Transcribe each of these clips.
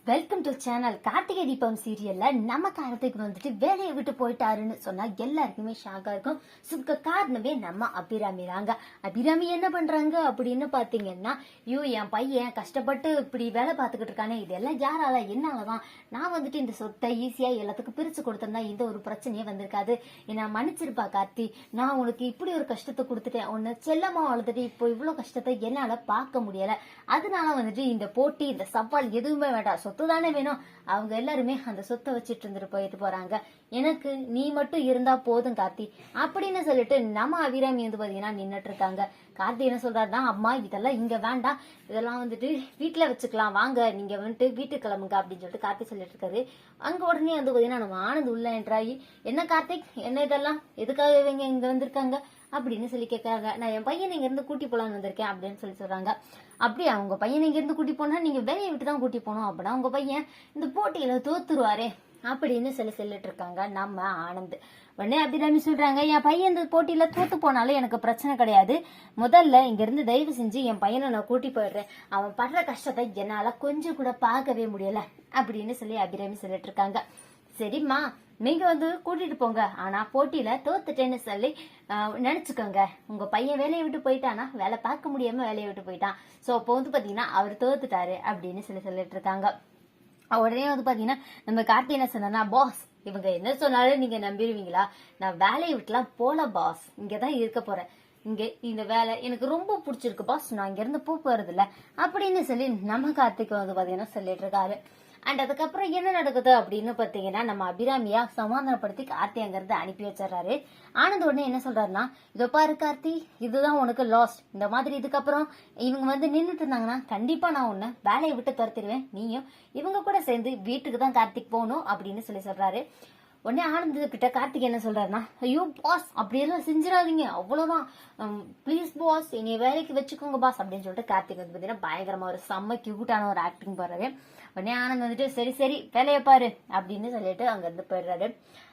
Welcome to channel. Karthigai Deepam சீரியல்ல நம்ம கார்த்திக் வந்துட்டு வேலையை விட்டு போயிட்டாருன்னு சொன்னா எல்லாருக்குமே ஷாக்கா இருக்கும். சுக்க காரணமே நம்ம அபிராமி தாங்க. அபிராமி என்ன பண்றாங்க அப்படின்னு பாத்தீங்கன்னா, என் பையன் கஷ்டப்பட்டு இப்படி வேலை பார்த்துக்கிட்டு இருக்கானே, இதெல்லாம் யாரால என்னாலதான், நான் வந்துட்டு இந்த சொத்தை ஈஸியா எல்லாத்துக்கும் பிரிச்சு கொடுத்திருந்தா இந்த ஒரு பிரச்சனையே வந்திருக்காது. என்ன மன்னிச்சிருப்பா கார்த்தி, நான் உனக்கு இப்படி ஒரு கஷ்டத்தை கொடுத்துட்டேன், உன்னை செல்லமா வளர்த்துட்டு இப்போ இவ்வளவு கஷ்டத்தை என்னால பார்க்க முடியல. அதனால வந்துட்டு இந்த போட்டி இந்த சவால் எதுவுமே வேண்டாம், சொத்து தானே வேணும். அவங்க எல்லாருமே அந்த சொத்தை வச்சுட்டு இருந்துட்டு போயிட்டு போறாங்க, எனக்கு நீ மட்டும் இருந்தா போதும் கார்த்தி அப்படின்னு சொல்லிட்டு நம்ம அபிராமி வந்து பாத்தீங்கன்னா நின்னுட்டு இருக்காங்க. கார்த்தி என்ன சொல்றாருன்னா, அம்மா இதெல்லாம் இங்க வேண்டாம், இதெல்லாம் வந்துட்டு வீட்டுல வச்சுக்கலாம், வாங்க நீங்க வந்துட்டு வீட்டுக்கு கிளம்புங்க அப்படின்னு சொல்லிட்டு கார்த்தி சொல்லிட்டு இருக்காரு. அங்க உடனே வந்து பாத்தீங்கன்னா நம்ம ஆனந்த் உள்ள என்றாயி, என்ன கார்த்திக் என்ன இதெல்லாம் எதுக்காக இவங்க இங்க வந்திருக்காங்க அப்படின்னு சொல்லி கேட்கறாங்க. நான் என் பையனை இங்க இருந்து கூட்டி போலான்னு வந்திருக்கேன் அப்படின்னு சொல்லி சொல்றாங்க. அப்படியே அவங்க பையனை இங்க இருந்து கூட்டி போனா நீங்க வேலையை விட்டு தான் கூட்டி போனோம், அப்படின்னா உங்க பையன் இந்த போட்டியில தோத்துருவாரே அப்படின்னு சொல்லிட்டு இருக்காங்க நம்ம ஆனந்த். உடனே அபிராமி சொல்றாங்க, என் பையன் இந்த போட்டியில தோத்து போனாலும் எனக்கு பிரச்சனை கிடையாது, முதல்ல இங்க இருந்து தயவு செஞ்சு என் பையனை நான் கூட்டி போயிடுறேன், அவன் படுற கஷ்டத்தை என்னால கொஞ்சம் கூட பார்க்கவே முடியல அப்படின்னு சொல்லி அபிராமி சொல்லிட்டு இருக்காங்க. சரிம்மா நீங்க வந்து கூட்டிட்டு போங்க, ஆனா போட்டியில தோத்துட்டேன்னு சொல்லி நினைச்சுக்கோங்க. உங்க பையன் வேலையை விட்டு போயிட்டானா, வேலை பார்க்க முடியாம வேலையை விட்டு போயிட்டான், சோ அப்போ வந்து பாத்தீங்கன்னா அவர் தோத்துட்டாரு அப்படின்னு சொல்லிட்டு இருக்காங்க. உடனே வந்து பாத்தீங்கன்னா நம்ம கார்த்தி என்ன சொன்னா, பாஸ் இவங்க என்ன சொன்னாலும் நீங்க நம்பிடுவீங்களா, நான் வேலையை விட்டுலாம் போல பாஸ், இங்கதான் இருக்க போறேன், இங்க இந்த வேலை எனக்கு ரொம்ப பிடிச்சிருக்கு பாஸ், நான் இங்க இருந்து போறது இல்ல அப்படின்னு சொல்லி நம்ம கார்த்திக் வந்து பாத்தீங்கன்னா சொல்லிட்டு இருக்காரு. அண்ட் அதுக்கப்புறம் என்ன நடக்குது அப்படின்னு பாத்தீங்கன்னா, நம்ம அபிராமியா சமாதானப்படுத்தி கார்த்தி அங்கிருந்து அனுப்பி வச்சிடறாரு. ஆனந்த் உடனே என்ன சொல்றாருன்னா, இதோ பாரு கார்த்தி, இதுதான் உனக்கு லாஸ்ட், இந்த மாதிரி இதுக்கப்புறம் இவங்க வந்து நின்றுட்டு இருந்தாங்கன்னா கண்டிப்பா நான் உன்னை வேலையை விட்டு துரத்திடுவேன், நீயும் இவங்க கூட சேர்ந்து வீட்டுக்கு தான் கார்த்திக் போகணும் அப்படின்னு சொல்றாரு. உடனே ஆனந்த் கிட்ட கார்த்திக் என்ன சொல்றாருன்னா, ஐயோ பாஸ் அப்படியெல்லாம் செஞ்சிடாதீங்க, அவ்வளவுதான் பிளீஸ் பாஸ் என்னைய வேலைக்கு வச்சுக்கோங்க பாஸ் அப்படின்னு சொல்லிட்டு கார்த்திக் வந்து பாத்தீங்கன்னா பயங்கரமா ஒரு செம்ம கியூட்டான ஒரு ஆக்டிங் போடுறாரு. உடனே ஆனந்த் வந்துட்டு சரி சரி வேலையை பாரு அப்படின்னு சொல்லிட்டு அங்க இருந்து போயிடுறாரு.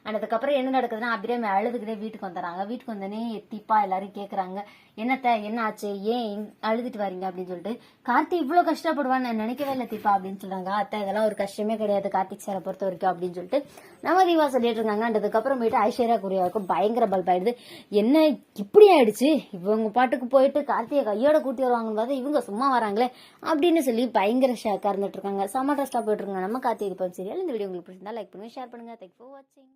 அண்ட் அதுக்கப்புறம் என்ன நடக்குதுன்னா, அபிராமி அழுதுகிட்டே வீட்டுக்கு வந்துடுறாங்க. வீட்டுக்கு வந்தோடனே தீப்பா எல்லாரும் கேக்குறாங்க, என்னத்த என்ன ஆச்சு, ஏன் அழுதுட்டு வரீங்க அப்படின்னு சொல்லிட்டு. கார்த்திக் இவ்வளவு கஷ்டப்படுவான்னு நான் நினைக்கவே இல்லை தீப்பா அப்படின்னு சொல்றாங்க. அத்தை இதெல்லாம் ஒரு கஷ்டமே கிடையாது கார்த்திக் சாரை பொறுத்த வரைக்கும் அப்படின்னு சொல்லிட்டு நம்ம தீபா சொல்லிட்டு இருக்காங்க. அண்ட் அதுக்கப்புறமேட்டு ஐஸ்வர்யா குரியாவுக்கும் பயங்கர பல்ப் ஆயிடுது. என்ன இப்படி ஆயிடுச்சு, இவங்க பாட்டுக்கு போயிட்டு கார்த்திகை கையோட கூட்டி வருவாங்கன்னு பார்த்தா இவங்க சும்மா வராங்களே அப்படின்னு சொல்லி பயங்கர ஷாக்கா இருந்துட்டு இருக்காங்க. சம ட்ரெஸ்டா போயிட்டு இருக்காங்க நம்ம கார்த்திகை தீபம் சீரியல். இந்த வீடியோ உங்களுக்கு பிடிச்சிருந்தா லைக் பண்ணுங்க, ஷேர் பண்ணுங்க. தேங்க்ஸ் ஃபார் வாட்சிங்.